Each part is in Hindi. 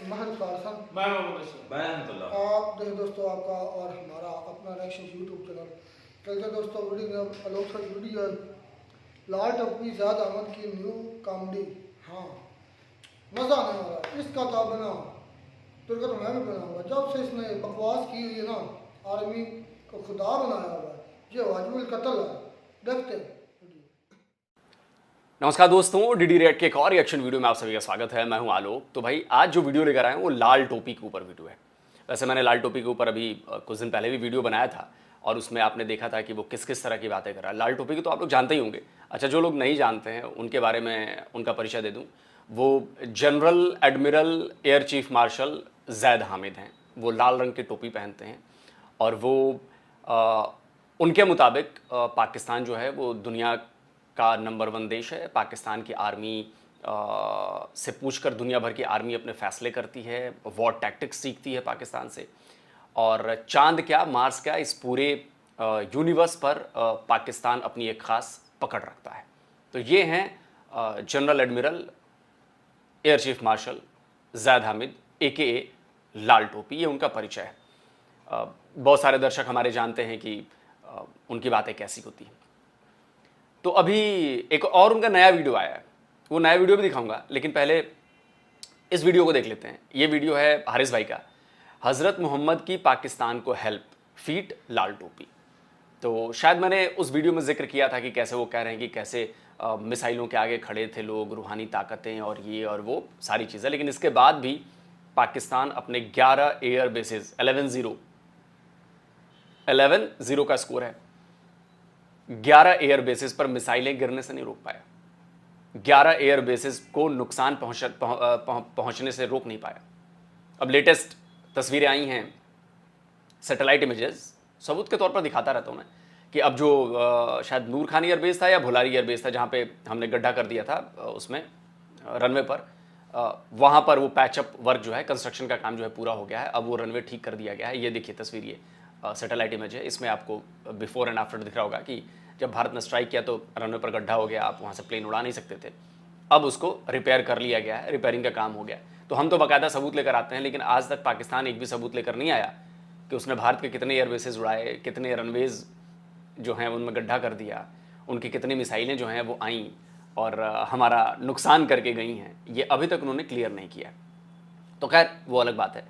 महल कारसन मैं रहमतुल्लाह। आप देखिए दोस्तों, आपका और हमारा अपना नेक्स्ट यूट्यूब चैनल चलते दोस्तों। वीडियो में अलग सा वीडियो लाल टप्पी ज़ाद अहमद की न्यू कॉमेडी। हाँ, मज़ा आने वाला। इसका क्या बना तुर्क तो मैं भी बनाऊंगा। जब से इसने बकवास की हुई है ना, आर्मी को खुदा बनाया हुआ है, ये वाजिबुल कत्ल है। देखते हैं। नमस्कार दोस्तों, डीडी रेड के एक और रिएक्शन वीडियो में आप सभी का स्वागत है। मैं हूं आलोक। तो भाई आज जो वीडियो लेकर आए हैं वो लाल टोपी के ऊपर वीडियो है। वैसे मैंने लाल टोपी के ऊपर अभी कुछ दिन पहले भी वीडियो बनाया था और उसमें आपने देखा था कि वो किस किस तरह की बातें कर रहा है। लाल टोपी की तो आप लोग जानते ही होंगे। अच्छा, जो लोग नहीं जानते हैं उनके बारे में उनका परिचय दे दूँ। वो general admiral air chief marshal Zaid Hamid हैं। वो लाल रंग की टोपी पहनते हैं और वो उनके मुताबिक पाकिस्तान जो है वो दुनिया का नंबर 1 देश है। पाकिस्तान की आर्मी से पूछकर दुनिया भर की आर्मी अपने फैसले करती है, वॉर टैक्टिक्स सीखती है पाकिस्तान से। और चांद क्या मार्स क्या, इस पूरे यूनिवर्स पर पाकिस्तान अपनी एक ख़ास पकड़ रखता है। तो ये हैं general admiral air chief marshal Zaid Hamid AKA लाल टोपी। ये उनका परिचय है। बहुत सारे दर्शक हमारे जानते हैं कि उनकी बातें कैसी होती हैं। तो अभी एक और उनका नया वीडियो आया है, वो नया वीडियो भी दिखाऊंगा, लेकिन पहले इस वीडियो को देख लेते हैं। ये वीडियो है हारिस भाई का, हज़रत मोहम्मद की पाकिस्तान को हेल्प फीट लाल टोपी। तो शायद मैंने उस वीडियो में जिक्र किया था कि कैसे वो कह रहे हैं कि कैसे मिसाइलों के आगे खड़े थे लोग, रूहानी ताकतें और ये और वो सारी चीज़ें। लेकिन इसके बाद भी पाकिस्तान अपने 11 एयर बेसिस 11-0 का स्कोर है। 11 एयर बेसिस पर मिसाइलें गिरने से नहीं रोक पाया। 11 एयर बेसिस को नुकसान पहुंचने से रोक नहीं पाया। अब लेटेस्ट तस्वीरें आई हैं, सैटेलाइट इमेजेस, सबूत के तौर पर दिखाता रहता हूं मैं कि अब जो शायद नूर खान एयरबेस था या भुलारी एयरबेस था जहां पे हमने गड्ढा कर दिया था उसमें रनवे पर, वहां पर वो पैचअप वर्क जो है, कंस्ट्रक्शन का काम जो है पूरा हो गया है। अब वो रनवे ठीक कर दिया गया है। ये देखिए तस्वीर, ये सैटेलाइट इमेज है। इसमें आपको बिफोर एंड आफ्टर दिख रहा होगा कि जब भारत ने स्ट्राइक किया तो रनवे पर गड्ढा हो गया, आप वहाँ से प्लेन उड़ा नहीं सकते थे। अब उसको रिपेयर कर लिया गया है, रिपेयरिंग का काम हो गया। तो हम तो बाकायदा सबूत लेकर आते हैं, लेकिन आज तक पाकिस्तान एक भी सबूत लेकर नहीं आया कि उसने भारत के कितने एयरबेसेज उड़ाए, कितने रनवेज जो हैं उनमें गड्ढा कर दिया, उनकी कितनी मिसाइलें जो हैं वो आईं और हमारा नुकसान करके गई हैं। ये अभी तक उन्होंने क्लियर नहीं किया। तो खैर वो अलग बात है।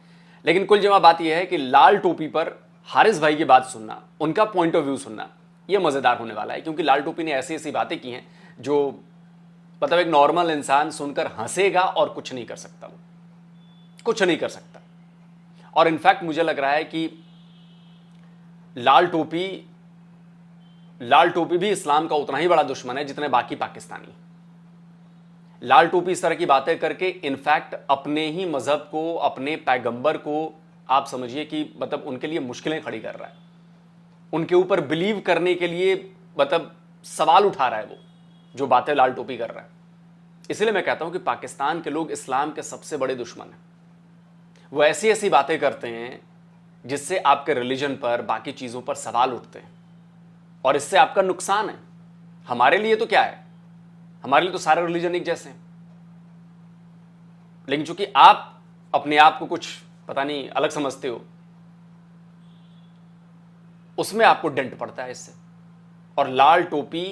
लेकिन कुल जमा बात यह है कि लाल टोपी पर हारिस भाई की बात सुनना, उनका पॉइंट ऑफ व्यू सुनना, ये मज़ेदार होने वाला है। क्योंकि लाल टोपी ने ऐसी ऐसी बातें की हैं जो मतलब एक नॉर्मल इंसान सुनकर हंसेगा और कुछ नहीं कर सकता, वो कुछ नहीं कर सकता। और इनफैक्ट मुझे लग रहा है कि लाल टोपी भी इस्लाम का उतना ही बड़ा दुश्मन है जितने बाकी पाकिस्तानी। लाल टोपी इस तरह की बातें करके इनफैक्ट अपने ही मजहब को, अपने पैगंबर को, आप समझिए कि मतलब उनके लिए मुश्किलें खड़ी कर रहा है, उनके ऊपर बिलीव करने के लिए मतलब सवाल उठा रहा है वो जो बातें लाल टोपी कर रहा है। इसलिए मैं कहता हूं कि पाकिस्तान के लोग इस्लाम के सबसे बड़े दुश्मन हैं। वो ऐसी ऐसी बातें करते हैं जिससे आपके रिलीजन पर, बाकी चीजों पर सवाल उठते हैं और इससे आपका नुकसान है। हमारे लिए तो क्या है, हमारे लिए तो सारे रिलीजन एक जैसे हैं। लेकिन चूंकि आप अपने आप को कुछ पता नहीं अलग समझते हो, उसमें आपको डेंट पड़ता है इससे। और लाल टोपी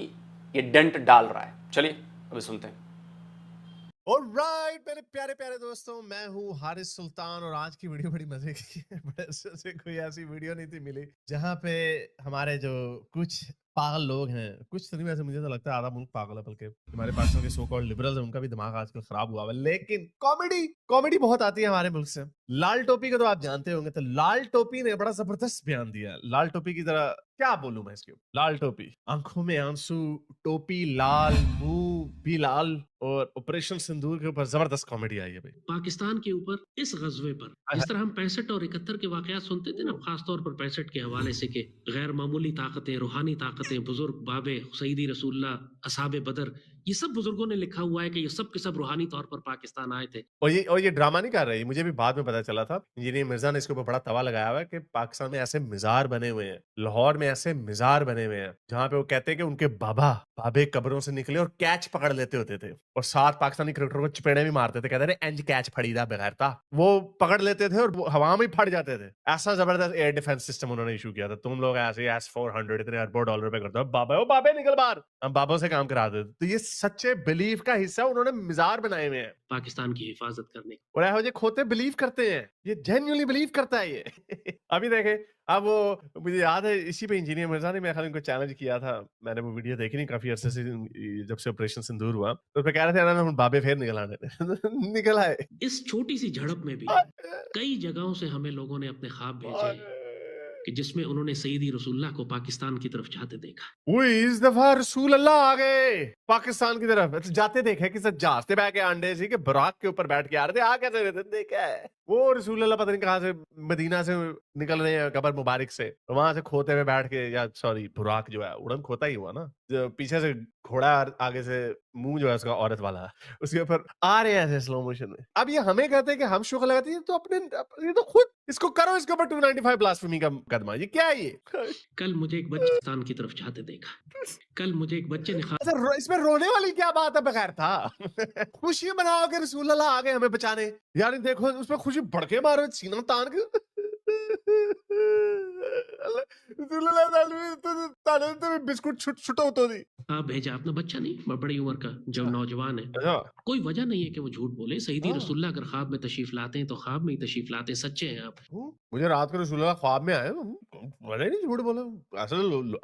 ये डेंट डाल रहा है। चलिए अभी सुनते हैं। ऑलराइट मेरे प्यारे प्यारे दोस्तों, मैं हूँ हारिस सुल्तान और आज की वीडियो बड़ी मजे की है। बड़े अरसे से कोई ऐसी वीडियो नहीं थी मिली जहाँ पे हमारे जो कुछ पागल लोग हैं, कुछ तो नहीं, वैसे मुझे तो लगता है आधा मुल्क पागल है, बल्कि हमारे पाकिस्तान के सो कॉल्ड लिबरल्स हैं, उनका भी दिमाग आजकल खराब हुआ है। लेकिन कॉमेडी कॉमेडी बहुत आती है हमारे मुल्क से। लाल टोपी को तो आप जानते होंगे। तो लाल टोपी ने बड़ा जबरदस्त बयान दिया। लाल टोपी की तरह क्या बोलूं मैं इसके ऊपर। लाल टोपी, आंखों में आंसू, टोपी लाल, मुंह भी लाल, और ऑपरेशन सिंदूर के ऊपर जबरदस्त कॉमेडी आई है भाई। पाकिस्तान के ऊपर इस गजवे पर जिस तरह हम 65 और 71 के वाकयात सुनते थे ना, खासतौर पर 65 के हवाले से कि गैर मामूली ताकतें, रूहानी ताकतें, बुजुर्ग बाबे, सईदी रसूलुल्लाह, असहाबे बदर, ये सब बुजुर्गों ने लिखा हुआ है कि ये सब के सब रूहानी तौर पर पाकिस्तान आए थे। और ये ड्रामा नहीं कर रही, मुझे भी बाद में पता चला था। इंजीनियर मिर्जा ने इसके ऊपर बड़ा तवा लगाया हुआ है कि पाकिस्तान में ऐसे मिजार बने हुए हैं, लाहौर में ऐसे मिजार बने हुए हैं जहां पे वो कहते हैं कि उनके बाबे कब्रों से निकले और कैच पकड़ लेते होते थे और 7 पाकिस्तानी क्रिकेटरों को चपेड़े भी मारते थे, कहते थे एंज कैच फड़ी दा बगैर था, वो पकड़ लेते थे और वो हवा में फट जाते थे। ऐसा जबरदस्त एयर डिफेंस सिस्टम उन्होंने इशू किया था। तुम लोग ऐसे S-400 इतने अरबों डॉलर पे करते हो, बाबा ओ बाबे निकल बाहर, हम बाबों से काम करा देते। तो ये सच्चे बिलीफ का हिस्सा उन्होंने मिजार बनाए हुए हैं पाकिस्तान की हिफाजत करने। और ऐसे खोते बिलीव करते हैं, ये जेन्युइनली बिलीव करता है ये। अभी देखे, अब वो मुझे याद है इसी पे इंजीनियर मिर्जा ने मेरे ख्याल इनको चैलेंज किया था। मैंने वो वीडियो देखी नहीं काफी अरसे से, जब से ऑपरेशन सिंदूर हुआ, तो उसपे कह रहे थे ना हम बाबे फिर निकल आने निकल आए। इस छोटी सी झड़प में भी कई जगहों से हमें लोगों ने अपने ख्वाब भेजे कि जिसमें उन्होंने सईदी रसूलुल्लाह को पाकिस्तान की तरफ जाते देखा। वो इस दफा रसूल अल्लाह आ गए पाकिस्तान की तरफ, जाते देखे कि सर जहाज से बैठ के अंडे सी के बुराक के ऊपर बैठ के आ रहे थे, आ कैसे रहे थे, देखा है वो रसूल अल्लाह पता नहीं कहाँ से मदीना से निकल रहे हैं कबर मुबारक से, तो वहां से खोते में बैठ के, या सॉरी बुराक जो है उड़न खोता ही हुआ ना, जो पीछे से घोड़ा आगे से मुंह जो है उसका औरत वाला, उसके ऊपर आ रहे हैं ऐसे स्लो मोशन में। अब ये हमें कहते हैं कि हम शुक्र लगाते हैं, तो अपने ये तो खुद इसको करो, इसके ऊपर 295 ब्लास्फेमी का मुकदमा, ये क्या है ये? कल मुझे एक बच्चे पाकिस्तान की तरफ जाते देखा। कल मुझे एक बच्चे ने अच्छा इसमें रोने वाली क्या बात है बगैर था? खुशी मनाओ कि रसूल अल्लाह आ गए हमें बचाने, यार देखो उसमें खुशी भड़के मारो सीना तान के। रसूल अल्लाह तो बिस्कुट छुटो तो दी। आप भेजा अपना बच्चा नहीं, बड़ी उम्र का, जब नौजवान है, अच्छा कोई वजह नहीं है कि वो झूठ बोले। सईदी रसूलुल्लाह अगर ख्वाब में तशरीफ लाते हैं तो ख्वाब में ही तशरीफ लाते हैं, सच्चे हैं आप। मुझे रात को रसूल अल्लाह ख्वाब में आए, मैंने नहीं झूठ बोला,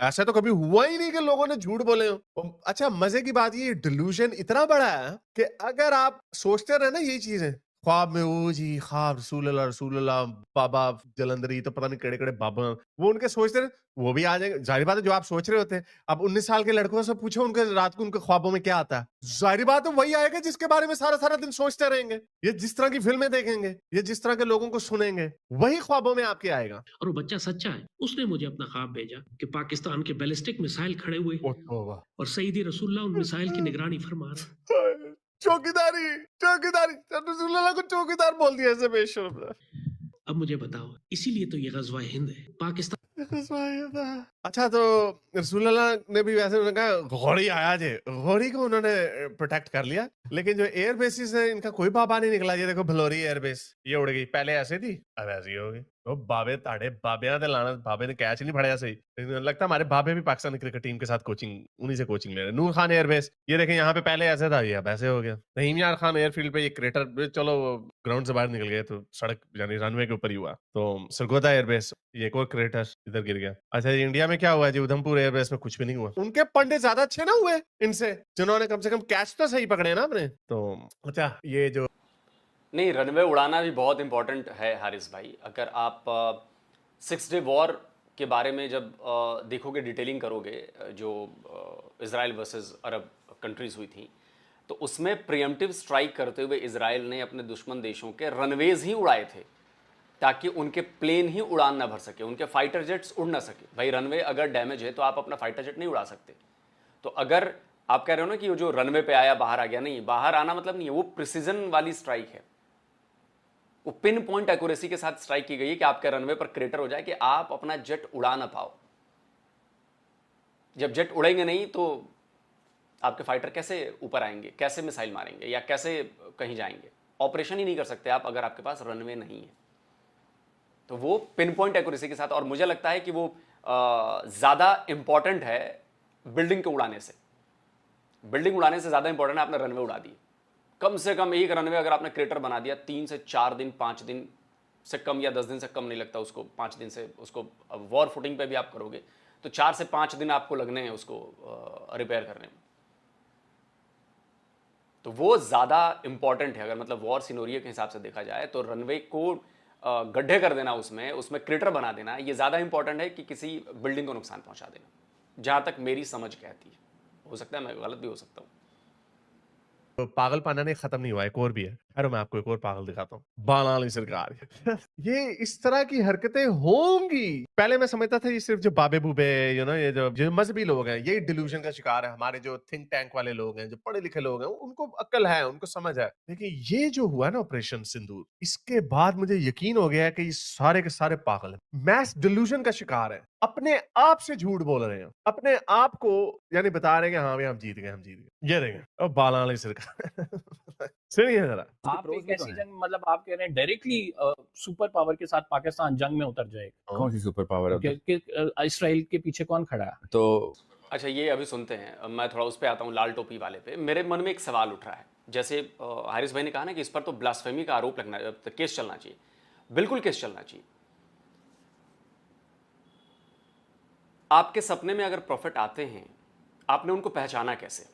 ऐसा तो कभी हुआ ही नहीं कि लोगों ने झूठ बोले हो। अच्छा मजे की बात ये डिल्यूजन इतना बड़ा है कि अगर आप सोचते रहे ना यही चीजें ख्वाब में, ओ जी ख्वाब रसूल अल्लाह बाबा जलंधरी, तो पता नहीं केड़े केड़े बाबा, वो उनके सोचते रहे वो भी आ जाएंगे। जाहिर बात है जो आप सोच रहे होते हैं, अब 19 साल के लड़कों से पूछो उनके रात को उनके ख्वाबों में क्या आता है, जाहिर बात है वही आएगा जिसके बारे में सारा सारा दिन सोचते रहेंगे, ये जिस तरह की फिल्में देखेंगे, ये जिस तरह के लोगों को सुनेंगे, वही ख्वाबों में आपके आएगा। और वो बच्चा सच्चा है, उसने मुझे अपना ख्वाब भेजा कि पाकिस्तान के बैलिस्टिक मिसाइल खड़े हुए और सईदी रसूलुल्लाह उन मिसाइल की निगरानी फरमा रहे। चौकीदारी चौकीदारी रसूल अल्लाह को चौकीदार बोल दिया ऐसे बेशर्म। अब मुझे बताओ, इसीलिए तो ये गज़वा हिंद है। पाकिस्तान अच्छा तो रसूल अल्लाह ने भी वैसे उन्होंने कहा घोड़ी आया जे, घोड़ी को उन्होंने प्रोटेक्ट कर लिया, लेकिन जो एयर बेसिस है इनका कोई बाबा नहीं निकला। ये देखो भलोरी एयर बेस, ये उड़ गई, पहले ऐसे थी अब ऐसी हो गई। तो बाबे ताड़े बाबियां ते लाना, बाबे ने कैच नहीं फड़ाया सही, लेकिन लगता है हमारे बाबे भी पाकिस्तानी क्रिकेट टीम के साथ कोचिंग, उन्हीं से कोचिंग ले रहे। नूर खान एयरबेस, ये देखें यहाँ पे पहले ऐसे था, ये अब ऐसे हो गया। रहीम यार खान एयरफील्ड पे ये क्रेटर, चलो ग्राउंड से बाहर निकल गए तो सड़क यानी रनवे के ऊपर ही हुआ। तो सरगोदा एयरबेस, ये एक और क्रेटर इधर गिर गया। अच्छा इंडिया में क्या हुआ जी, उधमपुर एयरबेस में कुछ भी नहीं हुआ। उनके पंडित ज्यादा अच्छे ना हुए इनसे, जिन्होंने कम से कम कैच तो सही पकड़े ना अपने। तो अच्छा ये जो नहीं, रनवे उड़ाना भी बहुत इंपॉर्टेंट है हारिस भाई। अगर आप 6 डे वॉर के बारे में जब देखोगे, डिटेलिंग करोगे, जो इज़राइल वर्सेस अरब कंट्रीज़ हुई थी, तो उसमें प्रिएम्प्टिव स्ट्राइक करते हुए इज़राइल ने अपने दुश्मन देशों के रनवेज ही उड़ाए थे ताकि उनके प्लेन ही उड़ान ना भर सके, उनके फाइटर जेट्स उड़ ना सके। भाई रनवे अगर डैमेज है तो आप अपना फाइटर जेट नहीं उड़ा सकते। तो अगर आप कह रहे हो ना कि वो जो रनवे पे आया बाहर आ गया, नहीं, बाहर आना मतलब नहीं है, वो प्रिसीजन वाली स्ट्राइक है, वो पिन पॉइंट एक्यूरेसी के साथ स्ट्राइक की गई है कि आपके रनवे पर क्रेटर हो जाए कि आप अपना जेट उड़ा ना पाओ। जब जेट उड़ेंगे नहीं तो आपके फाइटर कैसे ऊपर आएंगे, कैसे मिसाइल मारेंगे या कैसे कहीं जाएंगे, ऑपरेशन ही नहीं कर सकते आप अगर आपके पास रनवे नहीं है। तो वो पिन पॉइंट एक्यूरेसी के साथ, और मुझे लगता है कि वो ज़्यादा इंपॉर्टेंट है बिल्डिंग के उड़ाने से। बिल्डिंग उड़ाने से ज़्यादा इंपॉर्टेंट है आपने रनवे उड़ा दिए। कम से कम एक रनवे अगर आपने क्रेटर बना दिया, 3 से 4 दिन, 5 दिन से कम या 10 दिन से कम नहीं लगता उसको, 5 दिन से उसको वॉर फुटिंग पे भी आप करोगे तो 4 से 5 दिन आपको लगने हैं उसको रिपेयर करने में। तो वो ज़्यादा इंपॉर्टेंट है। अगर मतलब वॉर सिनोरियो के हिसाब से देखा जाए तो रनवे को गड्ढे कर देना, उसमें क्रेटर बना देना, ये ज़्यादा इंपॉर्टेंट है कि किसी बिल्डिंग को नुकसान पहुंचा देना, जहाँ तक मेरी समझ कहती है। हो सकता है मैं गलत भी हो सकता हूँ। तो पागलपना नहीं खत्म नहीं हुआ, एक और भी है। अरे मैं आपको एक और पागल दिखाता हूँ, बालाली सरकार। ये इस तरह की हरकतें होंगी। पहले मैं समझता था ये सिर्फ जो बाबे बूबे ये जो मजहबी लोग हैं यही डिल्यूजन का शिकार है। हमारे जो थिंक टैंक वाले लोग हैं, जो पढ़े लिखे लोग हैं, उनको अक्ल है, उनको समझ है। लेकिन ये जो हुआ ना ऑपरेशन सिंदूर, इसके बाद मुझे यकीन हो गया कि ये सारे के सारे पागल हैं, मैस डिल्यूजन का शिकार है, अपने आप से झूठ बोल रहे हैं, अपने आप को यानी बता रहे हैं कि हाँ भाई हम जीत गए, हम जीत गए। ये देखें अब बालाली सरकार। सुनिए जरा। आप एक ऐसी जंग, मतलब आप कह रहे हैं डायरेक्टली सुपर पावर के साथ पाकिस्तान जंग में उतर जाएगा? कौन सी सुपर पावर है? इसराइल के पीछे कौन खड़ा है? तो अच्छा, ये अभी सुनते हैं, मैं थोड़ा उस पर आता हूँ, लाल टोपी वाले पे। मेरे मन में एक सवाल उठ रहा है, जैसे हारिस भाई ने कहा ना कि इस पर तो ब्लास्फेमी का आरोप लगना, केस चलना चाहिए। बिल्कुल केस चलना चाहिए। आपके सपने में अगर प्रॉफिट आते हैं, आपने उनको पहचाना कैसे?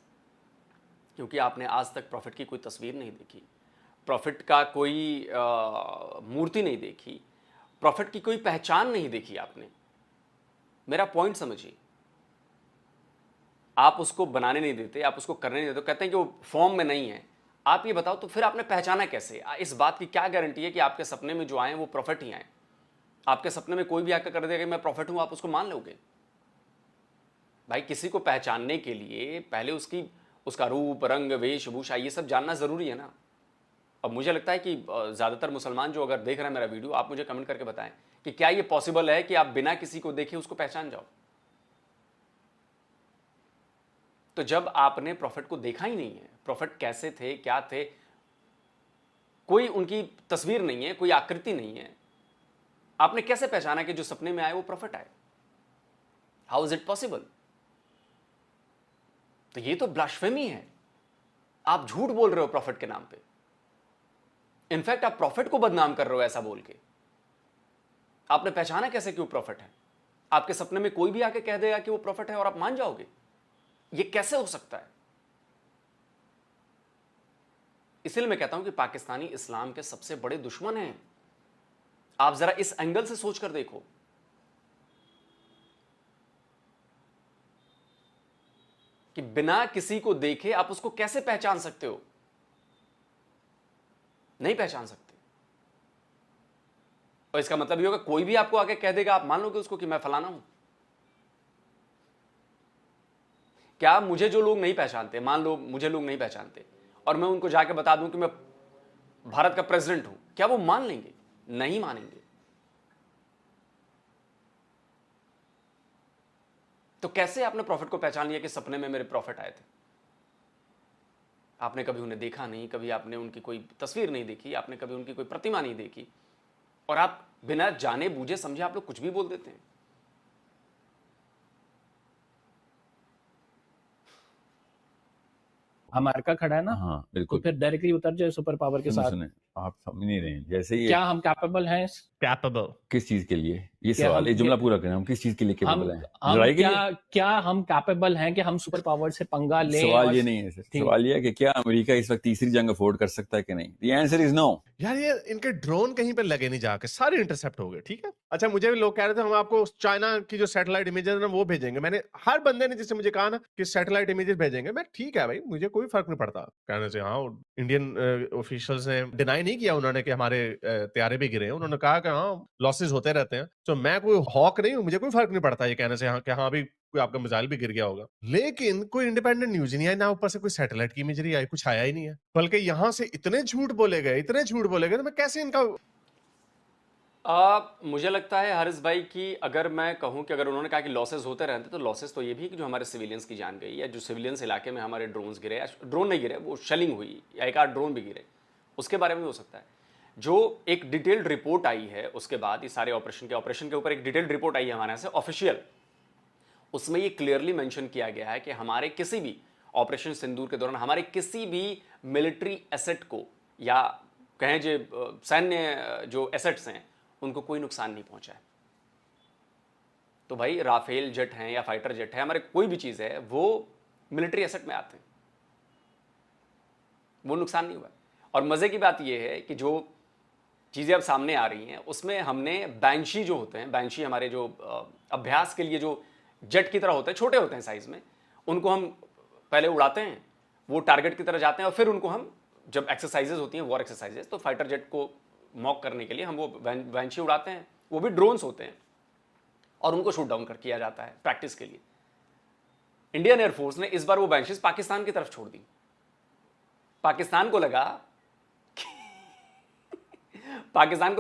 क्योंकि आपने आज तक प्रॉफिट की कोई तस्वीर नहीं देखी, प्रॉफिट का कोई मूर्ति नहीं देखी, प्रॉफिट की कोई पहचान नहीं देखी आपने। मेरा पॉइंट समझिए। आप उसको बनाने नहीं देते, आप उसको करने नहीं देते, तो कहते हैं कि वो फॉर्म में नहीं है। आप ये बताओ तो फिर आपने पहचाना कैसे? इस बात की क्या गारंटी है कि आपके सपने में जो आए वो प्रॉफिट ही आए? आपके सपने में कोई भी आकर कर देगा कि मैं प्रॉफिट हूं, आप उसको मान लोगे? भाई, किसी को पहचानने के लिए पहले उसका रूप, रंग, वेशभूषा, ये सब जानना जरूरी है ना। अब मुझे लगता है कि ज़्यादातर मुसलमान जो अगर देख रहे हैं मेरा वीडियो, आप मुझे कमेंट करके बताएं कि क्या ये पॉसिबल है कि आप बिना किसी को देखे उसको पहचान जाओ। तो जब आपने प्रॉफिट को देखा ही नहीं है, प्रॉफिट कैसे थे, क्या थे, कोई उनकी तस्वीर नहीं है, कोई आकृति नहीं है, आपने कैसे पहचाना कि जो सपने में आए वो प्रॉफिट आए? How is it possible? तो ये तो ब्लास्फेमी है। आप झूठ बोल रहे हो प्रॉफिट के नाम पे। इनफैक्ट आप प्रॉफिट को बदनाम कर रहे हो ऐसा बोल के। आपने पहचाना कैसे कि वो प्रॉफिट है? आपके सपने में कोई भी आके कह देगा कि वो प्रॉफिट है और आप मान जाओगे? ये कैसे हो सकता है? इसलिए मैं कहता हूं कि पाकिस्तानी इस्लाम के सबसे बड़े दुश्मन हैं। आप जरा इस एंगल से सोचकर देखो। कि बिना किसी को देखे आप उसको कैसे पहचान सकते हो? नहीं पहचान सकते। और इसका मतलब ये होगा कोई भी आपको आके कह देगा, आप मान लोगे उसको कि मैं फलाना हूं? क्या मुझे जो लोग नहीं पहचानते, मान लो मुझे लोग नहीं पहचानते और मैं उनको जाके बता दूं कि मैं भारत का प्रेसिडेंट हूं, क्या वो मान लेंगे? नहीं मानेंगे। तो कैसे आपने प्रॉफिट को पहचान लिया कि सपने में मेरे प्रॉफिट आए थे? आपने कभी उन्हें देखा नहीं, कभी आपने उनकी कोई तस्वीर नहीं देखी, आपने कभी उनकी कोई प्रतिमा नहीं देखी, और आप बिना जाने बूझे समझे आप लोग कुछ भी बोल देते हैं। अमेरिका खड़ा है ना, हाँ तो बिल्कुल। फिर डायरेक्टली उतर जाए सुपर पावर के साथ। सुने, आप समझ नहीं रहे हैं। जैसे ये क्या हम कैपेबल हैं? कैपेबल किस चीज के लिए? ये क्या सवाल, हम- ये जुमला पूरा करें। हम किस चीज के लिए हम केपेबल हैं? हम लड़ाई के लिए? क्या हम कैपेबल हैं कि हम सुपर पावर से पंगा लें? सवाल और- ये नहीं है सर। ठीक। सवाल ये है कि क्या अमेरिका इस वक्त तीसरी जंग अफोर्ड कर सकता है कि नहीं? The answer is no. यार, ये इनके ड्रोन कहीं पे लगे नहीं जाके, सारे इंटरसेप्ट हो गए। ठीक है, अच्छा, मुझे भी लोग कह रहे थे हम आपको चाइना की जो सैटेलाइट इमेजेस ना वो भेजेंगे। मैंने हर बंदे ने जिससे मुझे कहा ना कि सैटेलाइट इमेजेस भेजेंगे, मैं ठीक है भाई, मुझे कोई फर्क नहीं पड़ता कहने से। हाँ, इंडियन ऑफिशियल्स ने डिनाई नहीं किया उन्होंने कि हमारे त्यारे भी गिरे हैं। उन्होंने कहा कि हाँ, लॉसेस होते रहते हैं। तो मैं कोई हॉक नहीं हूँ, मुझे कोई फर्क नहीं पड़ता ये कहने से हाँ कि हाँ भी कोई आपका मिसाइल भी गिर गया होगा। लेकिन कोई इंडिपेंडेंट न्यूज ही नहीं आई, ना ऊपर से कोई सैटेलाइट की इमेजरी आई, कुछ आया ही नहीं है। बल्कि यहाँ से इतने झूठ बोले गए, इतने झूठ बोले गए, तो मैं कैसे इनका मुझे लगता है हारिस भाई कि अगर मैं कहूं कि अगर उन्होंने कहा कि लॉसेस होते रहते, तो लॉसेस तो ये भी कि जो हमारे सिविलियंस की जान गई, या जो सिविलियंस इलाके में हमारे ड्रोन्स गिरे, या ड्रोन नहीं गिरे, वो शेलिंग हुई, या एक आध ड्रोन भी गिरे, उसके बारे में भी हो सकता है। जो एक डिटेल्ड रिपोर्ट आई है उसके बाद, ये सारे ऑपरेशन के ऊपर एक डिटेल्ड रिपोर्ट आई है हमारे यहाँ से ऑफिशियल, उसमें ये क्लियरली मेंशन किया गया है कि हमारे किसी भी ऑपरेशन सिंदूर के दौरान हमारे किसी भी मिलिट्री एसेट को, या कहें जो सैन्य जो एसेट्स हैं, उनको कोई नुकसान नहीं पहुंचा है। तो भाई, राफेल जेट हैं या फाइटर जेट है, हमारे कोई भी चीज़ है, वो मिलिट्री एसेट में आते हैं, वो नुकसान नहीं हुआ। और मज़े की बात यह है कि जो चीज़ें अब सामने आ रही हैं उसमें हमने बैंशी जो होते हैं, बैंशी हमारे जो अभ्यास के लिए जो जेट की तरह होते हैं, छोटे होते हैं साइज़ में, उनको हम पहले उड़ाते हैं, वो टारगेट की तरह जाते हैं और फिर उनको हम जब एक्सरसाइजेज होती हैं, वॉर एक्सरसाइजेज, तो फाइटर जेट को मॉक करने के लिए हम वो वैंशी उड़ाते हैं, वो भी ड्रोन्स होते हैं, और उनको शूट डाउन कर किया जाता है प्रैक्टिस के लिए। इंडियन एयरफोर्स ने इस बार वो वैंशीज पाकिस्तान की तरफ छोड़ दी। पाकिस्तान को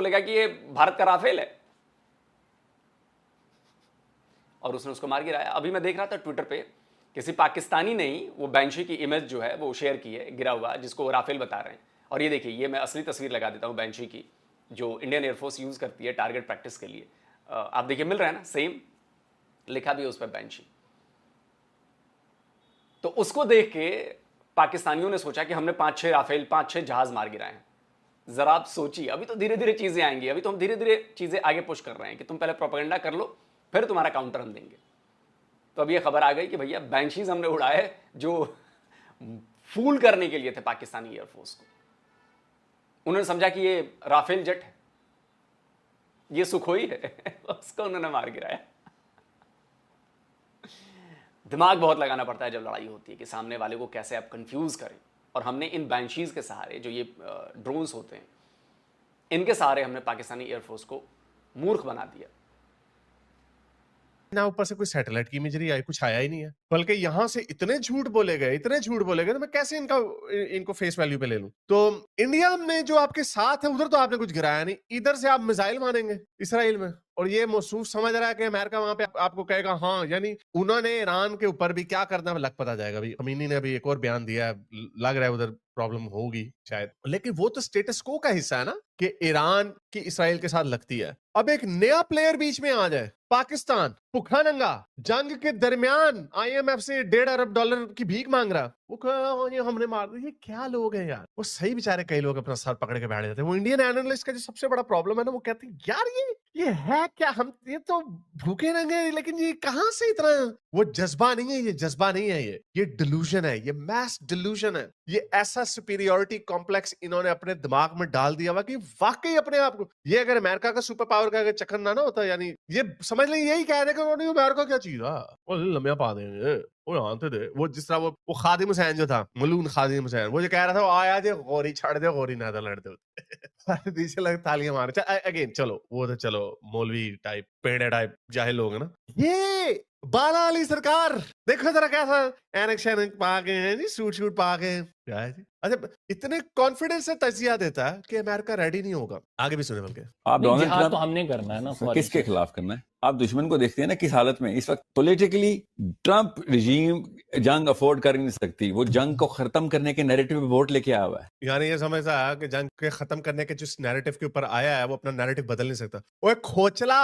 लगा कि ये भारत का राफेल है, और उसने उसको मार गिराया। अभी मैं देख रहा था ट्विटर पे, किसी पाकिस्तानी ने ही वो बैंशी की इमेज जो है वो शेयर की है, गिरा हुआ, जिसको राफेल बता रहे हैं। और ये देखिए, ये मैं असली तस्वीर लगा देता हूँ बैंशी की, जो इंडियन एयरफोर्स यूज़ करती है टारगेट प्रैक्टिस के लिए। आप देखिए, मिल रहा है ना, सेम लिखा भी है उस पर बैंशी। तो उसको देख के पाकिस्तानियों ने सोचा कि हमने 5-6 राफेल, 5-6 जहाज मार गिराए हैं। जरा आप सोचिए, अभी तो धीरे धीरे चीजें आएंगी, अभी तो हम धीरे धीरे चीजें आगे पुश कर रहे हैं कि तुम पहले प्रोपेगेंडा कर लो, फिर तुम्हारा काउंटर हम देंगे। तो अब ये खबर आ गई कि भैया बैंशीज हमने उड़ाए, जो फूल करने के लिए थे पाकिस्तानी एयरफोर्स को। उन्होंने समझा कि ये राफेल जेट है, ये सुखोई है, उसको उन्होंने मार गिराया। दिमाग बहुत लगाना पड़ता है जब लड़ाई होती है, कि सामने वाले को कैसे आप कंफ्यूज करें। और हमने इन बैंशीज के सहारे, जो ये ड्रोन्स होते हैं, इनके सहारे हमने पाकिस्तानी एयरफोर्स को मूर्ख बना दिया। ना ऊपर से कोई सैटेलाइट की इमेजरी आई, कुछ आया ही नहीं है, बल्कि यहाँ से इतने झूठ बोले गए, तो मैं कैसे इनको फेस वैल्यू पे ले लूं। तो इंडिया में जो आपके साथ है, उधर तो आपने कुछ गिराया नहीं, इधर से आप मिसाइल मारेंगे इसराइल में, और ये मौसूफ समझ रहा है कि अमेरिका वहां पे आपको कहेगा हाँ, यानी उन्होंने ईरान के ऊपर भी क्या करना है लग पता जाएगा। अभी खमीनी ने अभी एक और बयान दिया है, लग रहा है उधर प्रॉब्लम होगी शायद, लेकिन वो तो स्टेटस को का हिस्सा है ना, कि ईरान की इसराइल के साथ लगती है। अब एक नया प्लेयर बीच में आ जाए, पाकिस्तान भूखा नंगा जंग के दरमियान IMF से $1.5 अरब की भीख मांग रहा, वो ये हमने मार दिया। ये क्या लोग हैं यार। वो सही बेचारे कई लोग अपना सर पकड़ के बैठ जाते हैं। वो इंडियन एनालिस्ट का जो सबसे बड़ा प्रॉब्लम है ना, वो कहते हैं यार ये है क्या, हम ये तो भूखे नंगे, लेकिन ये कहां से इतना, वो जज्बा नहीं है, ये जज्बा नहीं है, ये डिल्यूजन है, ये मैस डिल्यूजन है, ये ऐसा सुपीरियोरिटी कॉम्प्लेक्स इन्होंने अपने दिमाग में डाल दिया हुआ कि वाकई अपने आप को, ये अगर अमेरिका का सुपर पावर का अगर चक्कर ना होता, यानी ये समझ लें यही कह रहे कि उन्होंने अमेरिका क्या चीज है, वो लम्बिया पा देंगे, वो जानते थे। वो जिस तरह वो खादिम हुसैन जो था, मलून खादिम हुसैन, वो जो कह रहा था, आया जे गोरी छाड़ दे, गोरी ना लड़ते होते पीछे लग तालियां मारे। अगेन चलो, वो तो चलो मौलवी टाइप, पेड़े टाइप जाहिल लोग है ना। ये बाला अली सरकार देखो जरा कैसा एनक शैनक पा के हैं जी, सूट पा के क्या है जी। अच्छा, इतने कॉन्फिडेंस से तजिया देता है कि अमेरिका रेडी नहीं होगा। आगे भी सुने, बल्कि आप डोनाल्ड जिहाद तो ट्रंप हमने करना है ना, किसके खिलाफ करना है? आप दुश्मन को देखते हैं ना किस हालत में इस वक्त। पॉलिटिकली ट्रंप रिजीम जंग अफोर्ड कर नहीं सकती, वो जंग को खत्म करने के नैरेटिव पे वोट लेके आया हुआ है। यानी ये समझता है कि जंग के खत्म करने के जिस नैरेटिव के ऊपर आया है, वो अपना नैरेटिव बदल नहीं सकता। वो खोचला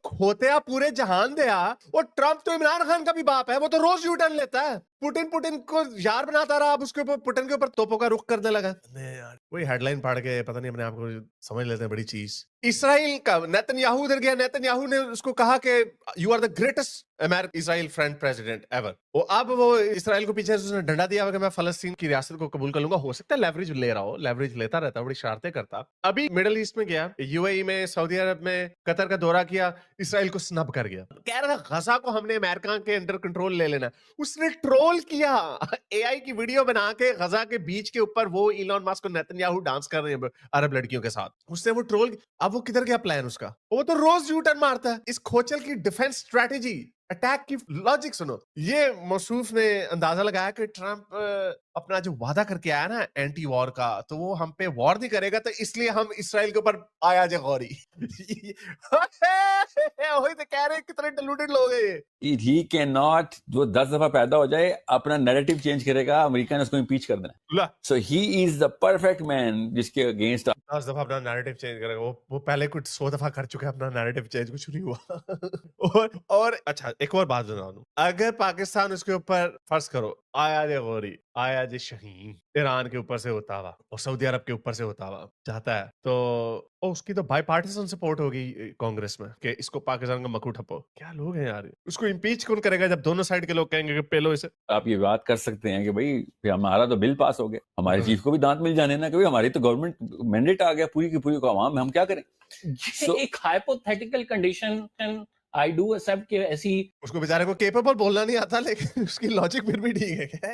खोतिया पूरे जहान दया, वो ट्रंप तो इमरान खान का भी बाप है, वो तो रोज यू टर्न लेता है। पुतिन को यार बनाता रहा, अब उसके ऊपर पुतिन के ऊपर तोपों का रुख करने लगा। नहीं यार, वही हेडलाइन पढ़ के पता नहीं अपने आप को समझ लेते हैं बड़ी चीज। इसराइल का नेतन्याहू उधर गया, नेतन्याहू ने उसको कहा कि you are the greatest Israel friend president ever. अब वो इसराइल को पीछे उसने डंडा दिया कि मैं फलस्तीन की रियासत को कबूल कर लूंगा। हो सकता है लेवरेज ले रहा हो, लेवरेज लेता रहता, बड़ी शरारतें करता। अभी मिडिल ईस्ट में गया, UAE में, सऊदी अरब में, कतर का दौरा किया, इसराइल को स्नब कर गया। कह रहा था गजा को हमने अमेरिका के अंडर कंट्रोल ले लेना। उसने ट्रोल किया AI की वीडियो बना के, गजा के बीच के ऊपर वो इलॉन मस्क को नेतन्याहू डांस कर रहे हैं अरब लड़कियों के साथ, उसने वो ट्रोल। अब वो किधर गया प्लान उसका? वो तो रोज यू टर्न मारता है। इस खोचल की डिफेंस स्ट्रेटेजी, अटैक की लॉजिक सुनो। ये मौसूफ ने अंदाजा लगाया कि ट्रंप अपना जो वादा करके आया ना एंटी वॉर का, तो वो हम पे वॉर नहीं करेगा, तो इसलिए हम इसराइल के ऊपर आया जे गौरी। वही तो कह रहे कितने डिलूटेड लोग हैं ये। ही कैन नॉट, जो 10 दफा पैदा हो जाए अपना नैरेटिव चेंज करेगा, अमेरिका ने उसको इम्पीच कर देना। So he is the perfect man जिसके अगेंस्ट 10 दफा अपना नैरेटिव चेंज करेगा। वो पहले कुछ 100 दफा कर चुके हैं अपना नैरेटिव चेंज, कुछ नहीं हुआ। और अच्छा, एक और बात बता दूं, अगर पाकिस्तान उसके ऊपर फर्ज करो आया जे गौरी, आया जे शहीन ईरान के ऊपर से होता हुआ और सऊदी अरब के ऊपर से होता हुआ चाहता है, तो उसकी तो बाईपार्टिसन सपोर्ट होगी कांग्रेस में कि इसको पाकिस्तान का मकू ठप्पो। क्या लोग हैं यार। उसको इम्पीच कौन करेगा जब दोनों साइड के लोग कहेंगे कि पेलो इसे। आप ये बात कर सकते हैं कि भाई हमारा तो बिल पास हो गया, हमारे चीफ को भी दांत मिल जाने ना, कि भाई हमारी तो गवर्नमेंट मैंडेट आ गया पूरी की पूरी को, आवाम में हम क्या करें। एक hypothetical condition I do accept कि ऐसी उसको बेचारे को केपेबल बोलना नहीं आता, लेकिन उसकी लॉजिक फिर भी ठीक है।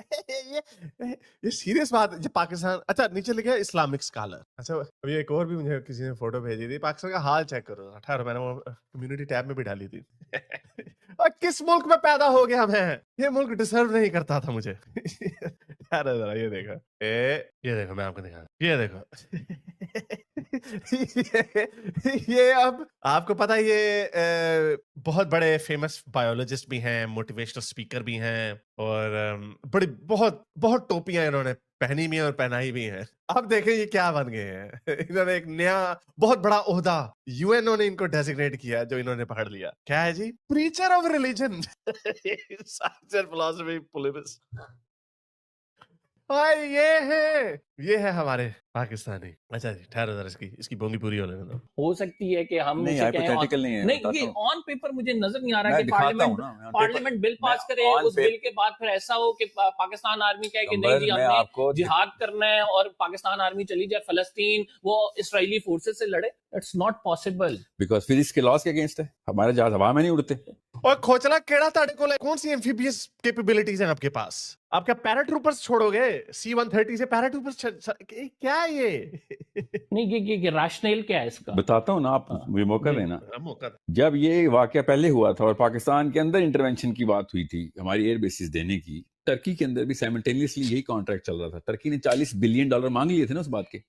ये सीरियस बात है। जब पाकिस्तान, अच्छा नीचे लिखा है इस्लामिक स्कॉलर। अच्छा अभी एक और भी मुझे किसी ने फोटो भेजी थी, पाकिस्तान का हाल चेक करो। 18 मैंने वो कम्युनिटी टैब में भी डाली थी। और किस मुल्क में पैदा हो गया मैं, ये मुल्क डिजर्व नहीं करता था मुझे। अरे जरा ये देखो, ये देखो, मैं आपको दिखा, ये देखो। ये अब आपको पता है, ये बहुत बड़े फेमस बायोलॉजिस्ट भी हैं, मोटिवेशनल स्पीकर भी हैं, और बड़ी बहुत बहुत टोपियां इन्होंने पहनी भी हैं और पहनाई भी हैं। अब देखें ये क्या बन गए हैं। इन्होंने एक नया बहुत बड़ा ओहदा यूएनओ ने इनको डेजिग्नेट किया, जो इन्होंने पकड़ लिया। क्या है जी? Preacher of religion, science and philosophy politics. ये है हमारे पाकिस्तानी। अच्छा जी, ठहरो जरा, इसकी बोंगी पूरी हो लेने दो। हो सकती है कि हम नहीं, उसे कहें hypothetical नहीं है, नहीं, बताता ये हूँ। ऑन पेपर मुझे नजर नहीं आ रहा मैं कि दिखाता हूँ ना, मैं पार्लियामेंट बिल पास मैं करे, on उस बिल के बाद फिर ऐसा हो कि पाकिस्तान आर्मी कहे कि नहीं जी मैं हमने आपको जिहाद करना है और पाकिस्तान आर्मी चली जाए फलस्तीन, वो इसराइली फोर्सेस से लड़े। It's not possible, because physics के लॉज के अगेंस्ट है। हमारे जहाज हवा में नहीं उड़ते। और खोचला केड़ा ताड़े को, कौन सी एम्फीबियस कैपेबिलिटीज हैं आपके पास? आप क्या पैराट्रूपर्स छोड़ोगे? C-130 से पैराट्रूपर्स क्या है ये? नहीं ये रैशनल क्या है इसका? बताता हूँ ना, आप मुझे मौका देना। मौका। जब ये वाकया पहले हुआ था और पाकिस्तान के अंदर इंटरवेंशन की बात हुई थी, हमारी एयर बेसिस देने की, टर्की के अंदर भी साइमल्टेनियसली यही कॉन्ट्रैक्ट चल रहा था। टर्की ने $40 बिलियन मांग लिए थे ना उस बात के,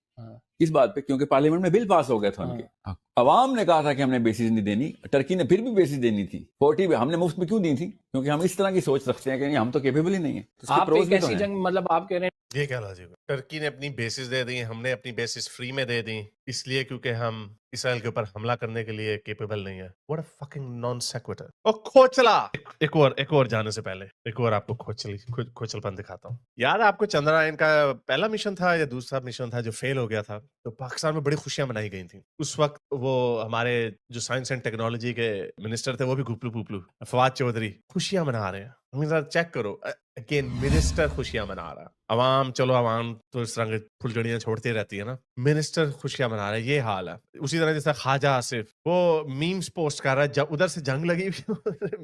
इस बात पे, क्योंकि पार्लियामेंट में बिल पास हो गया था उनके। अवाम ने कहा था कि हमने बेसिस नहीं देनी, टर्की ने फिर भी बेसिस देनी थी। 40 हमने मुफ्त में क्यों दी थी? क्योंकि हम इस तरह की सोच रखते हैं कि नहीं, हम तो केपेबल ही नहीं है। तो आप एक ऐसी जंग, मतलब आप कह रहे हैं ये क्या लॉजिक है? टर्की ने अपनी बेसिस दे दी, हमने अपनी बेसिस फ्री में दे दी, इसलिए क्योंकि हम इसराइल के ऊपर हमला करने के लिए केपेबल नहीं है। What a fucking non sequitur. और खोचला, एक और जाने से पहले एक और आपको खोचलपन दिखाता हूँ। याद है आपको चंद्रयान का पहला मिशन था या दूसरा मिशन था जो फेल हो गया था? तो पाकिस्तान में बड़ी खुशियां मनाई गई थी उस वक्त। वो हमारे जो साइंस एंड टेक्नोलॉजी के मिनिस्टर थे, वो भी गुपलू पुपलू फवाद चौधरी खुशियां मना रहे हैं। चेक करो अगेन, मिनिस्टर खुशियां मना रहा। अवाम, चलो अवाम तो इस तरह की फुलझड़ियां छोड़ती रहती है ना, मिनिस्टर खुशियां मना रहे। ये हाल है। उसी तरह जैसा ख्वाजा आसिफ, वो मीम्स पोस्ट कर रहा है, उधर से जंग लगी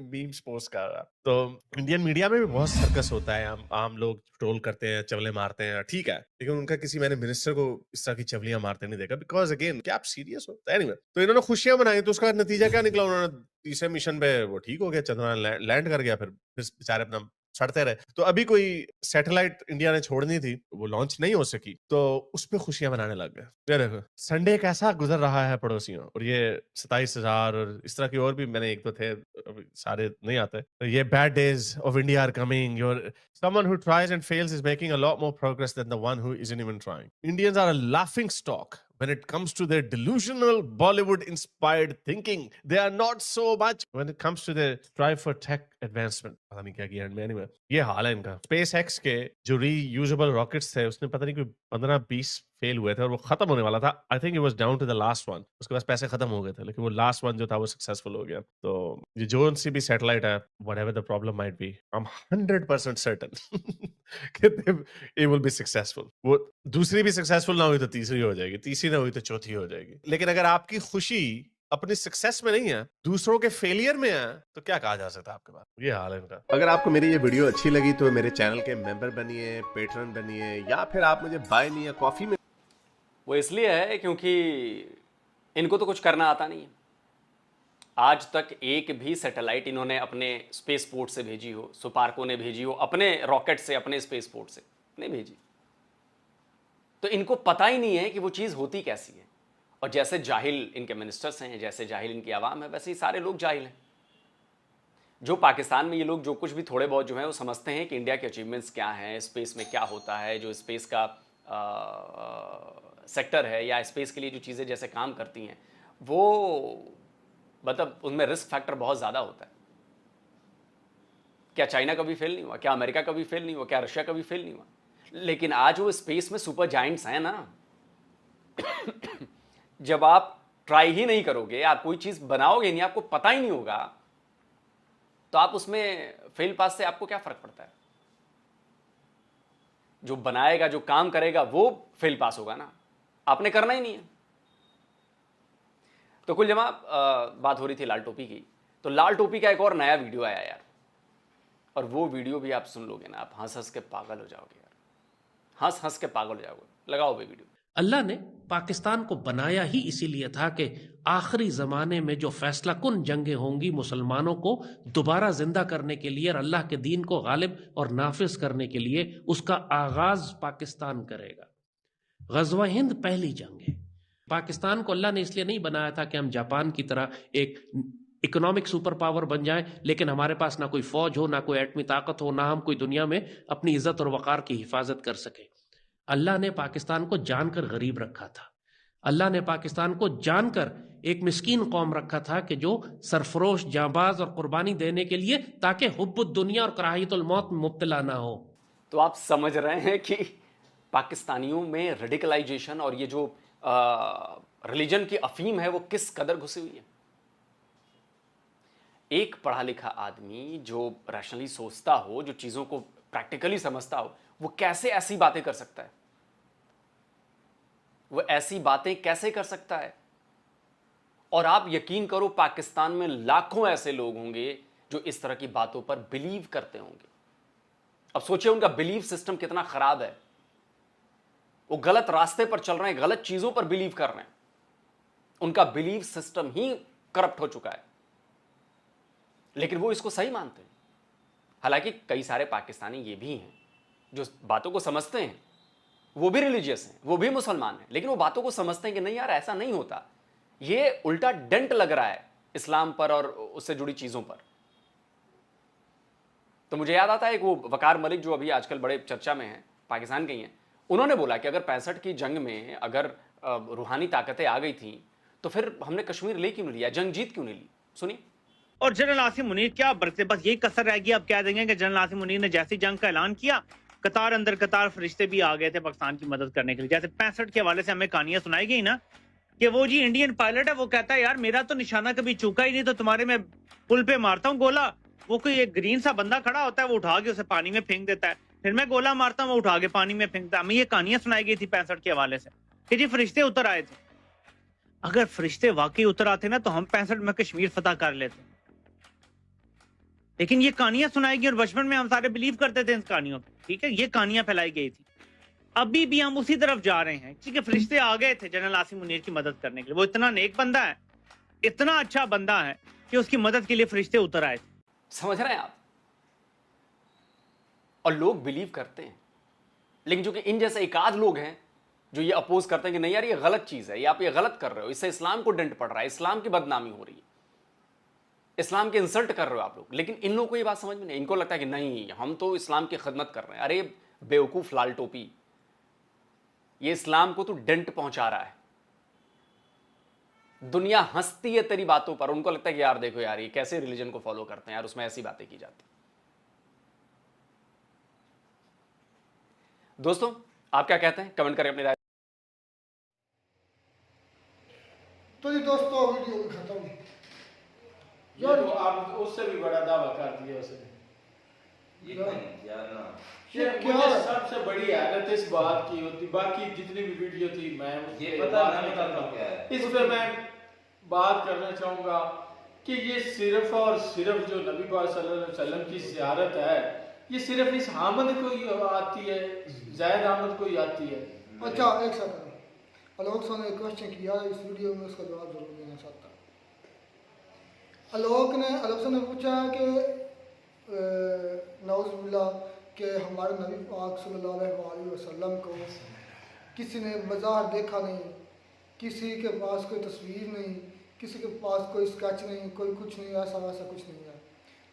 मीम्स पोस्ट कर रहा। तो इंडियन मीडिया में भी बहुत सर्कस होता है, आम लोग ट्रोल करते हैं, चवले मारते हैं, ठीक है, लेकिन उनका किसी, मैंने मिनिस्टर को इस तरह की चवलियां मारते नहीं देखा। बिकॉज अगेन, क्या आप सीरियस हो? एनीवे, तो इन्होंने खुशियां मनाई, तो उसका नतीजा क्या निकला? उन्होंने तीसरे मिशन पे वो ठीक हो गया, चंद्रयान लैंड कर गया, फिर बेचारे अपना सड़ते रहे। तो अभी कोई सैटेलाइट इंडिया ने छोड़नी थी, वो लॉन्च नहीं हो सकी, तो उस पे खुशियां मनाने लग गए। ये देखो, संडे कैसा गुजर रहा है पड़ोसियों। और ये 27,000 और इस तरह की और भी मैंने एक तो थे, सारे नहीं आते। तो ये bad days of India are coming, your someone who tries and fails is making a lot more progress than the one who isn't even trying. Indians are a laughing stock when it comes to their delusional Bollywood inspired thinking. They are not so much when it comes to their strive for tech advancement. पता नहीं क्या किया में। anyway, ये हाल है इनका। SpaceX के जो reusable rockets थे, उसने पता नहीं कोई 15-20 फेल हुए थे और वो खत्म होने वाला था। I think it was down to the last one, उसके पास पैसे खत्म हो गए थे, लेकिन वो लास्ट वन जो था वो सक्सेसफुल हो गया। तो ये जो सी भी सैटेलाइट है, whatever the problem might be, I am 100% certain it will be successful. वो दूसरी भी सक्सेसफुल ना हुई तो तीसरी हो जाएगी, तीसरी ना हुई तो चौथी हो जाएगी। लेकिन अगर आपकी खुशी अपनी सक्सेस में नहीं है, दूसरों के फेलियर में है, तो क्या कहा जा सकता है आपके पास? ये हाल है इनका। अगर आपको मेरी ये वीडियो अच्छी लगी तो मेरे चैनल के मेंबर बनिए, पेट्रन बनिए, या फिर आप मुझे बाय मी या कॉफी में। वो इसलिए है क्योंकि इनको तो कुछ करना आता नहीं है। आज तक एक भी सैटेलाइट इन्होंने अपने स्पेस पोर्ट से भेजी हो, सुपार्को ने भेजी हो अपने रॉकेट से, अपने स्पेस पोर्ट से नहीं भेजी। तो इनको पता ही नहीं है कि वो चीज़ होती कैसी है। और जैसे जाहिल इनके मिनिस्टर्स हैं, जैसे जाहिल इनकी आवाम है, वैसे ही सारे लोग जाहिल हैं। जो पाकिस्तान में ये लोग जो कुछ भी थोड़े बहुत जो हैं वो समझते हैं कि इंडिया के अचीवमेंट्स क्या हैं, स्पेस में क्या होता है, जो स्पेस का सेक्टर है या स्पेस के लिए जो चीज़ें जैसे काम करती हैं, वो मतलब उनमें रिस्क फैक्टर बहुत ज़्यादा होता है। क्या चाइना कभी फेल नहीं हुआ? क्या अमेरिका कभी फेल नहीं हुआ? क्या रशिया कभी फेल नहीं हुआ? लेकिन आज वो स्पेस में सुपर जाइंट्स हैं ना। जब आप ट्राई ही नहीं करोगे, आप कोई चीज़ बनाओगे नहीं, आपको पता ही नहीं होगा, तो आप उसमें फेल पास से आपको क्या फ़र्क पड़ता है? जो बनाएगा, जो काम करेगा, वो फेल पास होगा ना। आपने करना ही नहीं है। तो कुल जमा बात हो रही थी लाल टोपी की। तो लाल टोपी का एक और नया वीडियो आया यार, और वो वीडियो भी आप सुन लोगे ना, आप हंस हंस के पागल हो जाओगे यार, हंस हंस के पागल हो जाओगे। लगाओ वो वीडियो। अल्लाह ने पाकिस्तान को बनाया ही इसीलिए था कि आखिरी ज़माने में जो फैसला कुन जंगें होंगी मुसलमानों को दोबारा जिंदा करने के लिए और अल्लाह के दीन को गालिब और नाफिज करने के लिए उसका आगाज पाकिस्तान करेगा। गज़वा हिंद पहली जंग है। पाकिस्तान को अल्लाह ने इसलिए नहीं बनाया था कि हम जापान की तरह एक इकोनॉमिक सुपर पावर बन जाएं, लेकिन हमारे पास ना कोई फौज हो, ना कोई एटमी ताकत हो, ना हम कोई दुनिया में अपनी इज्जत और वक़ार की हिफाजत कर सके। अल्लाह ने पाकिस्तान को जानकर गरीब रखा था। अल्लाह ने पाकिस्तान को जानकर एक मिस्कीन कौम रखा था कि जो सरफरोश, जांबाज और कुर्बानी देने के लिए, ताकि हुब्बुद दुनिया और कराहियतुल मौत में मुब्तला ना हो। तो आप समझ रहे हैं कि पाकिस्तानियों में रेडिकलाइजेशन और ये जो रिलीजन की अफीम है वो किस कदर घुसी हुई है। एक पढ़ा लिखा आदमी जो रैशनली सोचता हो, जो चीजों को प्रैक्टिकली समझता हो, वो कैसे ऐसी बातें कर सकता है? वो ऐसी बातें कैसे कर सकता है? और आप यकीन करो, पाकिस्तान में लाखों ऐसे लोग होंगे जो इस तरह की बातों पर बिलीव करते होंगे। अब सोचिए उनका बिलीव सिस्टम कितना खराब है। वो गलत रास्ते पर चल रहे हैं, गलत चीजों पर बिलीव कर रहे हैं। उनका बिलीव सिस्टम ही करप्ट हो चुका है, लेकिन वो इसको सही मानते हैं। हालांकि कई सारे पाकिस्तानी ये भी हैं जो बातों को समझते हैं, वो भी रिलीजियस हैं, वो भी मुसलमान हैं, लेकिन वो बातों को समझते हैं कि नहीं यार ऐसा नहीं होता, ये उल्टा डेंट लग रहा है इस्लाम पर और उससे जुड़ी चीजों पर। तो मुझे याद आता है एक वो वकार मलिक जो अभी आजकल बड़े चर्चा में हैं, पाकिस्तान के ही हैं, उन्होंने बोला कि अगर 65 की जंग में अगर रूहानी ताकतें आ गई थी तो फिर हमने कश्मीर ले क्यों नहीं लिया, जंग जीत क्यों नहीं ली? सुनिए। और जनरल आसिम मुनीर क्या बरकते, बस यही कसर रहेगी। अब कह देंगे कि जनरल आसिम मुनीर ने जैसी जंग का ऐलान किया, कतार अंदर कतार फरिश्ते भी आ गए थे पाकिस्तान की मदद करने के लिए। जैसे 65 के हवाले से हमें कहानियां सुनाई गई ना कि वो जी इंडियन पायलट है, वो कहता है यार मेरा तो निशाना कभी चूका ही नहीं, तो तुम्हारे मैं पुल पे मारता हूँ गोला, वो कोई एक ग्रीन सा बंदा खड़ा होता है, वो उठा के उसे पानी में फेंक देता है, फिर मैं गोला मारता हूँ, वो उठा के पानी में फेंकता है। हमें ये कहानियां सुनाई गई थी 65 के हवाले से कि जी फरिश्ते उतर आए थे। अगर फरिश्ते वाकई उतर आते ना तो हम 65 में कश्मीर फतह कर लेते, लेकिन ये कहानियां सुनाई गई और बचपन में हम सारे बिलीव करते थे इन कहानियों पे। ठीक है, ये कहानियां फैलाई गई थी। अभी भी हम उसी तरफ जा रहे हैं क्योंकि फरिश्ते आ गए थे जनरल आसिम मुनीर की मदद करने के लिए। वो इतना नेक बंदा है, इतना अच्छा बंदा है कि उसकी मदद के लिए फरिश्ते उतर आए थे। समझ रहे हैं आप? और लोग बिलीव करते हैं, लेकिन जो कि इन जैसे एकाध लोग हैं जो ये अपोज करते हैं कि नहीं यार ये गलत चीज है, ये आप ये गलत कर रहे हो, इससे इस्लाम को डेंट पड़ रहा है, इस्लाम की बदनामी हो रही है, इस्लाम के इंसल्ट कर रहे हो आप लोग। लेकिन इन लोगों को ये बात समझ में नहीं, इनको लगता है कि नहीं हम तो इस्लाम की खिदमत कर रहे हैं। अरे बेवकूफ लाल टोपी, ये इस्लाम को तो डेंट पहुंचा रहा है। दुनिया हंसती है तेरी बातों पर, उनको लगता है कि यार देखो यार ये कैसे रिलीजन को फॉलो करते हैं यार, उसमें ऐसी बातें की जाती। दोस्तों आप क्या कहते हैं, कमेंट करें अपनी राय। तो जी दोस्तों वीडियो खत्म। ये तो आप उससे भी बड़ा दावा कर दिया उसने। ये यार ना, ये क्या मुझे है? सबसे बड़ी हैरत इस बात की होती, बाकी जितनी भी वीडियो थी मैं ये पता बात नहीं बता करता क्या है। इस पे मैं बात करना चाहूंगा कि ये सिर्फ और सिर्फ जो नबी पाक सल्लल्लाहु अलैहि वसल्लम की ज़ियारत है, ये सिर्फ इस आमद को ही आती है, ज़ैद आमद को ही आती है। अच्छा एक सेकंड, आलोक सर ने क्वेश्चन किया इस वीडियो में, उसका जवाब जरूर देना चाहता हूँ। आलोक सर ने पूछा कि नौज़ुबिल्लाह कि हमारे नबी पाक सल्लल्लाहु अलैहि वसल्लम को किसी ने बाजार देखा नहीं, किसी के पास कोई तस्वीर नहीं, किसी के पास कोई स्केच नहीं, कोई कुछ नहीं, ऐसा वैसा कुछ नहीं है,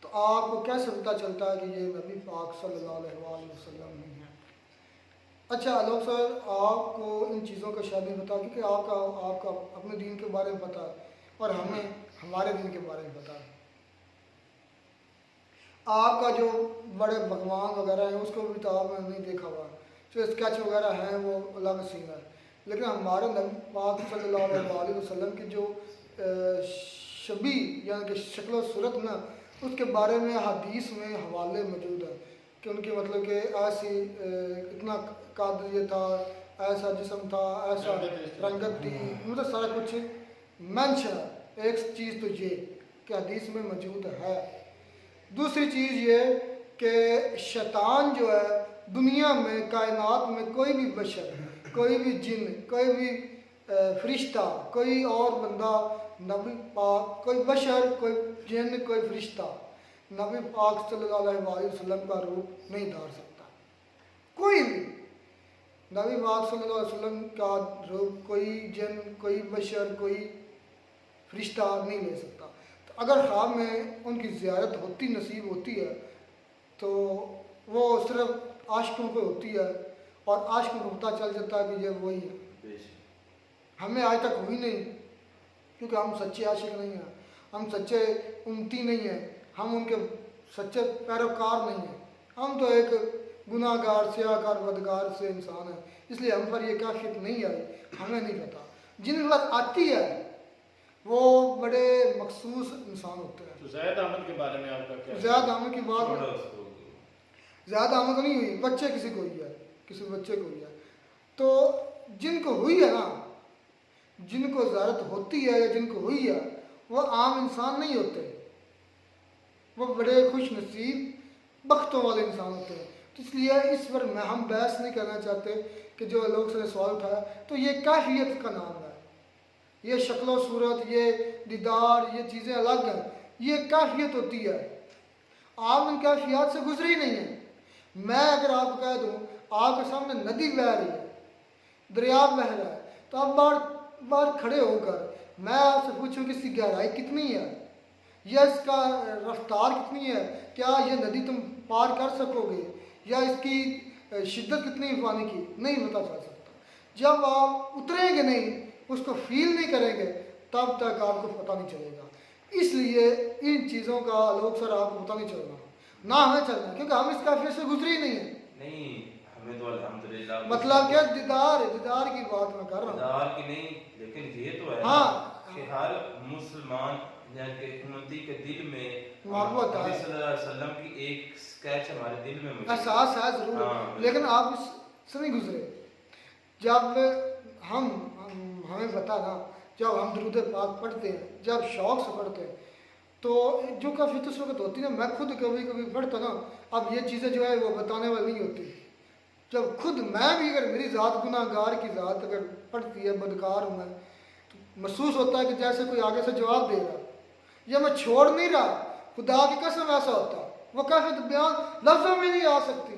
तो आपको कैसे पता चलता है कि ये नबी पाक सल्लल्लाहु अलैहि वसल्लम नहीं है? अच्छा आलोक सर, आपको इन चीज़ों का शायद नहीं पता, क्योंकि आपका अपने दीन के बारे में पता है और हमें हमारे दीन के बारे में पता है। आपका जो बड़े भगवान वगैरह हैं उसको भी तो आपने नहीं देखा हुआ, जो स्केच वगैरह हैं वो अलग सीन है, लेकिन हमारे नबी पाक सल्लल्लाहु अलैहि वसल्लम की जो शबी यानी कि शक्ल सूरत ना, उसके बारे में हदीस में हवाले मौजूद है कि उनकी मतलब कि ऐसी इतना काद ये था, ऐसा जिस्म था, ऐसा रंगत थी, मतलब सारा कुछ मेंशन है। एक चीज़ तो ये कि हदीस में मौजूद है। दूसरी चीज़ ये कि शैतान जो है दुनिया में, कायनात में कोई भी बशर, कोई भी जिन, कोई भी फरिश्ता, कोई और बंदा, नबी पाक, कोई बशर, कोई जिन, कोई फरिश्ता नबी पाक सल्लल्लाहु अलैहि वसल्लम का रूप नहीं धार सकता। कोई भी नबी पाक सल्लल्लाहु अलैहि वसल्लम का रूप कोई जिन, कोई बशर, कोई फरिश्ता नहीं ले सकता। तो अगर ख्वाब में उनकी ज़ियारत होती, नसीब होती है, तो वो सिर्फ आशिकों को होती है और आशिकों को पता चल जाता है कि ये वही है। हमें आज तक हुई नहीं, क्योंकि हम सच्चे आशिक नहीं हैं, हम सच्चे उम्मती नहीं हैं, हम उनके सच्चे पैरोकार नहीं हैं। हम तो एक गुनाहगार, सियाहकार, बदकार से इंसान हैं, इसलिए हम पर ये कैफियत नहीं आई, हमें नहीं पता। जिन वक्त आती है वो बड़े मखसूस इंसान होते हैं। तो ज़ैद अहमद के बारे में आपका क्या? ज़ैद अहमद की बात, ज़्याद अहमद नहीं हुई, बच्चे किसी को हुई है, किसी बच्चे को हुई है। तो जिनको हुई है ना, जिनको ज़ारत होती है या जिनको हुई है, वो आम इंसान नहीं होते, वो बड़े खुश नसीब बख्तों वाले इंसान होते हैं। तो इसलिए इस पर हम बहस नहीं करना चाहते कि जो लोग से सवाल उठाया, तो ये कैफियत का नाम है, ये शक्ल सूरत, ये दीदार, ये चीज़ें अलग हैं, ये कैफियत होती है। आप इन कैफियत से गुजरे ही नहीं है। मैं अगर आपको कह दूँ आपके सामने नदी बह रही है, दरिया बह रहा है, तो आप बार खड़े होकर मैं आपसे पूछूं कि इसकी गहराई कितनी है या इसका रफ्तार कितनी है, क्या ये नदी तुम पार कर सकोगे, या इसकी शिद्दत कितनी है पानी की, नहीं पता चल सकता। जब आप उतरेंगे नहीं, उसको फील नहीं करेंगे, तब तक आपको पता नहीं चलेगा। इसलिए इन चीज़ों का लोग सर आपको पता नहीं चलना, ना हमें चलना, क्योंकि हम इस काफिले से गुजरे ही नहीं है। नहीं, हमें तो अल्हम्दुलिल्लाह, मतलब क्या, दीदार की बात मैं कर रहा हूँ, दीदार की नहीं, लेकिन ये तो है हाँ कि हर मुसलमान के उम्मती के दिल में मोहब्बत है, नबी सल्लल्लाहु अलैहि वसल्लम की एक स्केच हमारे दिल में मौजूद है। एहसास है ज़रूर, हाँ, लेकिन आप इससे नहीं गुजरे। जब हमें पता ना, जब हम दुरूद पाक पढ़ते हैं, जब शौक़ से पढ़ते हैं, तो जो काफ़ी उस वक्त होती है ना, मैं खुद कभी कभी पढ़ता ना, अब ये चीज़ें जो है वो बताने वाली नहीं होती। जब खुद मैं भी, अगर मेरी ज़ात गुनाहगार की ज़ात अगर पढ़ती है, बदकार हूँ मैं, तो महसूस होता है कि जैसे कोई आगे से जवाब दे रहा, या मैं छोड़ नहीं रहा, खुदा की कसम ऐसा होता। वो काफ़ी बयान लफ्ज़ों में नहीं आ सकती,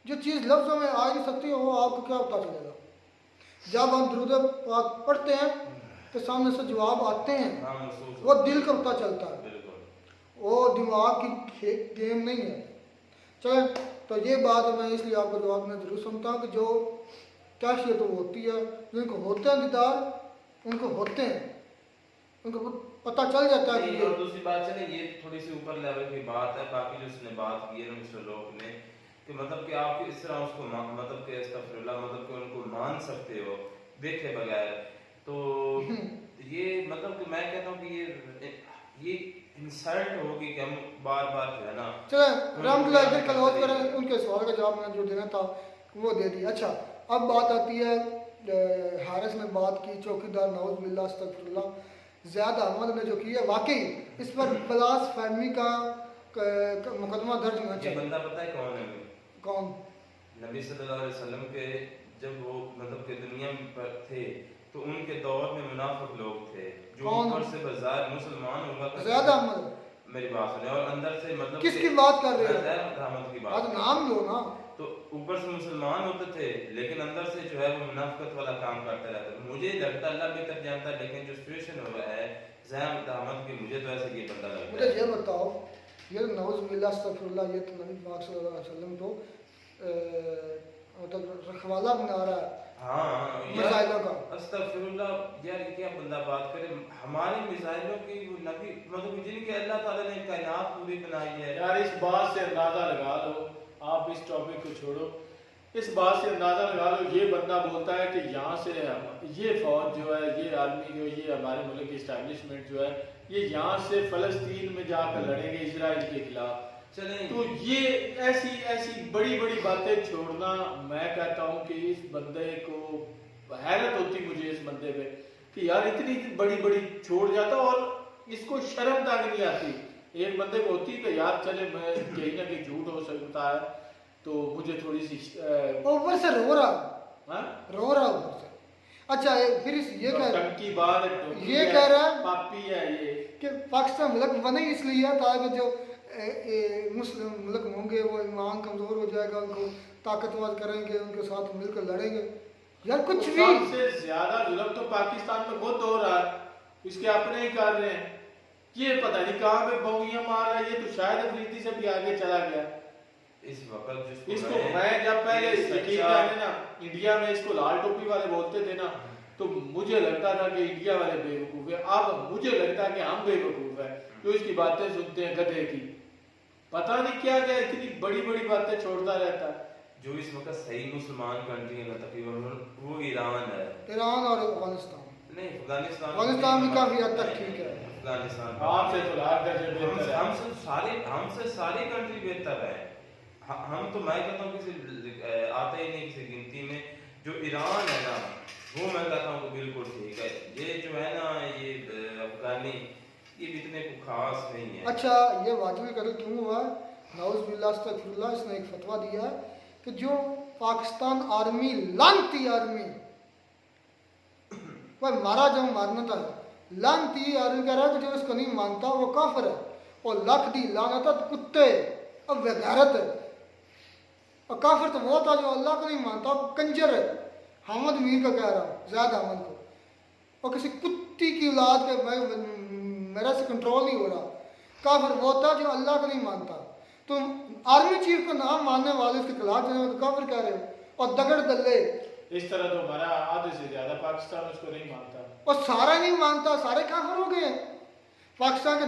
जो चीज़ लफ्ज़ों में आ नहीं सकती वो आपको क्या पता चलेगा। जब हम दुरूद पाक पढ़ते हैं तो सामने से जवाब आते हैं, वो दिल को पता चलता है, वो दिमाग की गेम नहीं है। चले, तो ये बात मैं इसलिए आपको जवाब में ज़रूर सुनता हूँ कि जो कैफियत वो होती है, जिनको होते हैं दीदार, उनको होते हैं, उनको पता चल जाता है कि और दूसरी बात चले, ये थोड़ी सी ऊपर लेवल की बात है। बाकी जो उसने बात की है ना मिस्टर लोक ने, कि मतलब कि आप इस तरह उसको मतलब कि अस्तगफिरुल्लाह, मतलब कि उनको मान सकते हो देखे बगैर, तो ये मतलब कि मैं कहता हूँ कि ये इंसल्ट होगी कि हम बार बार जो है ना। चले रामकुल्ला इधर क्लोज करें, उनके सवाल का जवाब मैंने जो देना था वो दे दिया। अच्छा, अब बात आती है, हारिस ने बात की चौकीदार नाउज़ बिल्लाह अस्तगफिरुल्लाह ज़ैद अहमद ने जो किया, वाकई इस पर ब्लास्फेमी का मुकदमा दर्ज होना चाहिए। बंदा पता है कौन है? कौन? नबी सल्लल्लाहु अलैहि वसल्लम के जब वो मतलब के दुनिया पर थे तो उनके दौर में मुनाफिक लोग थे जो ऊपर से बाजार मुसलमान हुआ करते थे। ज़ैद अहमद, मेरी बात सुने, और अंदर से मतलब किसकी बात कर रहे हैं? ज़ैद अहमद की बात, नाम लो ना। तो ऊपर से मुसलमान होते थे लेकिन अंदर से जो है वो मुनाफिकत वाला काम करते रहते। मुझे लगता अल्लाह बेहतर जानता है, लेकिन जो सिचुएशन हुआ है ज़ैद अहमद की, मुझे तो ऐसे ये बंदा लगता है। मुझे ये बताओ, ये नाउज़ बिल्लाह अस्तगफिरुल्लाह, ये तो नबी पाक सल्लल्लाहु अलैहि वसल्लम को मतलब रखवाला बना रहा है मिसाइलों का। अस्तगफिरुल्लाह यार, क्या बंदा बात करे, हमारे मिसाइलों की वो नबी मतलब जिनके अल्लाह ताला ने कायनात पूरी बनाई है। यार इस बात से अंदाजा लगा लो, आप इस टॉपिक को छोड़ो, इस बात से अंदाजा लगा लो, ये बंदा बोलता है कि यहाँ से ये फौज जो है, ये आर्मी जो, ये हमारे मुल्क की इस्टेब्लिशमेंट जो है, ये यहाँ से फ़लस्तीन में जाकर लड़ेंगे इजराइल के खिलाफ। चलें, तो ये ऐसी बड़ी बड़ी बातें छोड़ना, मैं कहता हूँ कि इस बंदे को हैरत होती मुझे इस बंदे पे कि यार इतनी बड़ी छोड़ जाता। और इसको शर्म तक नहीं आती। एक बंदे को होती कि यार चले मैं कहीं ना कहीं झूठ हो सकता है तो मुझे थोड़ी सी ऊपर से रो रहा हाँ? रो रहा ऊपर से। अच्छा फिर ये कह टंकी बार ये कह रहा है पापी है ये कि पाकिस्तान मुल्क बने इसलिए ताकि जो मुस्लिम मुल्क होंगे वो ईमान कमज़ोर हो जाएगा, उनको ताकतवर करेंगे, उनके साथ मिलकर लड़ेंगे। यार कुछ भी सबसे ज्यादा जुल्म तो पाकिस्तान में खुद हो रहा है, इसके अपने ही कर रहे हैं। ये पता नहीं कहाँ पे बौगियां मार रहा है, ये तो शायद अफरीदी से भी आगे चला गया इस वक्त इसको। मैं जब पहले यकीन जाने ना इंडिया में इसको लाल टोपी वाले बोलते थे ना, तो मुझे लगता था कि इंडिया वाले बेवकूफ है। अब मुझे लगता है कि हम बेवकूफ है जो इसकी बातें सुनते हैं गधे की। पता नहीं क्या क्या इतनी बड़ी बड़ी बातें छोड़ता रहता है। जो इस वक्त सही मुसलमान कंट्री है ना तकरीबन वो ईरान है, ईरान और अफगानिस्तान। नहीं अफगानिस्तान भी काफी हद तक ठीक है। अफगानिस्तान आपसे तो लाख दर्जे बेहतर है। हमसे सारी कंट्री बेहतर है। हम तो मैं कहता हूँ किसी आते ही नहीं किसी गिनती में। जो ईरान है ना वो मैं कहता हूँ कि बिल्कुल ठीक है। ये जो है ना ये अफगानी ये भी इतने को खास नहीं है। अच्छा ये वाजिब कत्ल क्यों हुआ? नाउज़ बिल्लाह अस्तगफिरुल्लाह, इसने एक फतवा दिया कि जो पाकिस्तान आर्मी लानती आर्मी पर मारा जो मारना था, लानती आर्मी कह रहा है कि जो इसको नहीं मानता वो काफिर है और लाख दी लानत कुत्ते अब बेगैरत है। और काफिर तो वो था जो अल्लाह को नहीं मानता, वो कंजर है। हामिद मीर का कह रहा हूँ, ज़्याद अहमद को। और किसी कुत्ती की औलाद के मेरा से कंट्रोल नहीं हो रहा। काफिर वो था जो अल्लाह को नहीं मानता। तो आर्मी चीफ को नाम मानने वाले उसके खिलाफ जाने तो काफिर कह रहे हो। और दगड़ दल्ले इस तरह तो हमारा आधे से ज्यादा पाकिस्तान उसको नहीं मानता और सारा नहीं मानता, सारे काफिर हो गए। पाकिस्तान के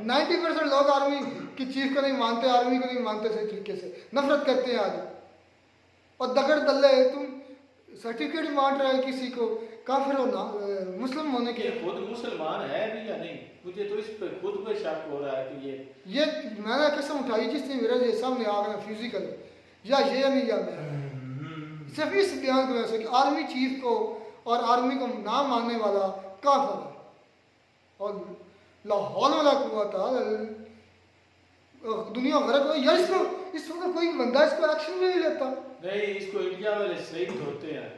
90% लोग आर्मी की चीफ को नहीं मानते, आर्मी को नहीं मानते सही तरीके से, नफरत करते हैं आज। और दगड़ दल्ले तुम सर्टिफिकेट मांग रहे हो किसी को काफिर हो ना मुस्लिम होने के। खुद मुसलमान है भी या नहीं, मुझे तो इस पे खुद पे शक हो रहा है कि ये मैंने कसम उठाई जिसने मेरे ये सामने आ गया फिजिकल या ये नहीं या मैं सिर्फ इस बयान की वजह से कि आर्मी चीफ को और आर्मी को ना मानने वाला काफिर है। और लाहौल वाला कुआ था दुनिया भर को यार इसको इस वक्त कोई बंदा इसको एक्शन नहीं लेता। नहीं, इसको इंडिया वाले शहीद होते हैं।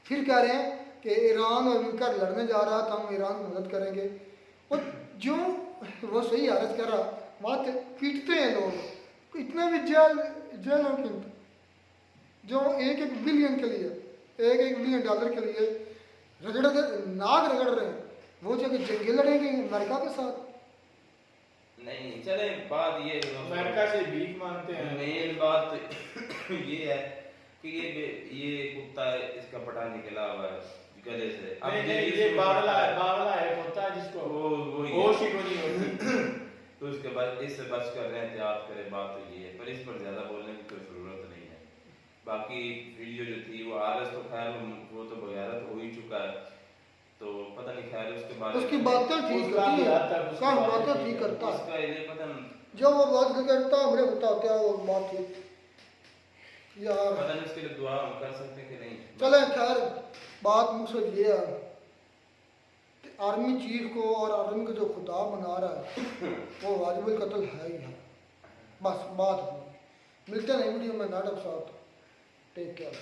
फिर कह रहे हैं कि ईरान और मिलकर लड़ने जा रहा था, हम ईरान की मदद करेंगे। और जो वो सही हालत कर रहा वहाँ पीटते हैं लोग, इतना भी जेलों की जो $1 बिलियन के लिए $1 बिलियन के लिए नाक रगड़ रहे हैं, वो जगह जंगे लड़ेंगे अमेरिका के साथ। नहीं चले बात ये अमेरिका से भीख मांगते हैं। मेन बात ये है कि ये कुत्ता इसका पटा निकला हुआ है गले से। अब ये बावला है कुत्ता जिसको वो होश ही नहीं होती। तो उसके बाद इससे बच कर रहे एहतियात करें। बात तो ये है, पर इस पर ज्यादा बोलने की कोई जरूरत नहीं है। बाकी वीडियो जो थी वो आरएस तो खैर वो तो बगैरत हो ही चुका है, तो पता नहीं खैर उसके बाद उसकी बातें ठीक करती है, सब बातें ठीक करता है। उसका ये पता नहीं जो वो बात करता है मेरे बताते हैं वो बात ठीक यार। पता नहीं उसके लिए दुआ हम कर सकते कि नहीं। चले खैर बात मुझसे ये है कि आर्मी चीफ को और आर्मी को जो खुदा बना रहा है वो वाजिबुल कत्ल है ही है। बस बात मिलते हैं नई वीडियो में नाटक साथ। Take care.